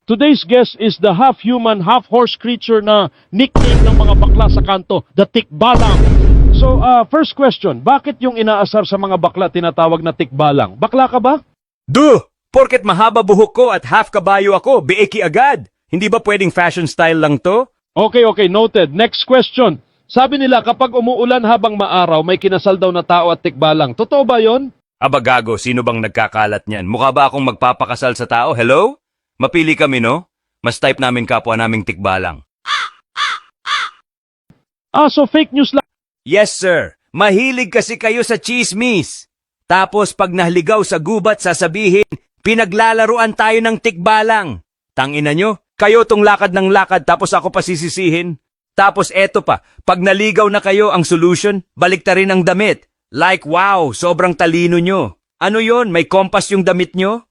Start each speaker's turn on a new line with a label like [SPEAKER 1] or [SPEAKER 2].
[SPEAKER 1] Today's guest is the half-human, half-horse creature na nickname ng mga bakla sa kanto, the Tikbalang. So, first question, bakit yung inaasar sa mga bakla tinatawag na Tikbalang? Bakla ka ba?
[SPEAKER 2] Duh! Porket mahaba buhok ko at half kabayo ako, bieki agad. Hindi ba pwedeng fashion style lang to?
[SPEAKER 1] Okay, noted. Next question. Sabi nila kapag umuulan habang maaraw, may kinasal daw na tao at Tikbalang. Totoo ba yon?
[SPEAKER 2] Aba gago, sino bang nagkakalat niyan? Mukha ba akong magpapakasal sa tao? Hello? Mapili kami, no? Mas type namin kapwa naming tikbalang.
[SPEAKER 1] So fake news lang.
[SPEAKER 2] Yes, sir. Mahilig kasi kayo sa chismis. Tapos pag nahligaw sa gubat, sasabihin, pinaglalaruan tayo ng tikbalang. Tangina nyo, kayo tong lakad ng lakad tapos ako pa sisisihin. Tapos eto pa, pag naligaw na kayo ang solution, baliktarin ang damit. Like wow, sobrang talino nyo. Ano yon? May kompas yung damit nyo?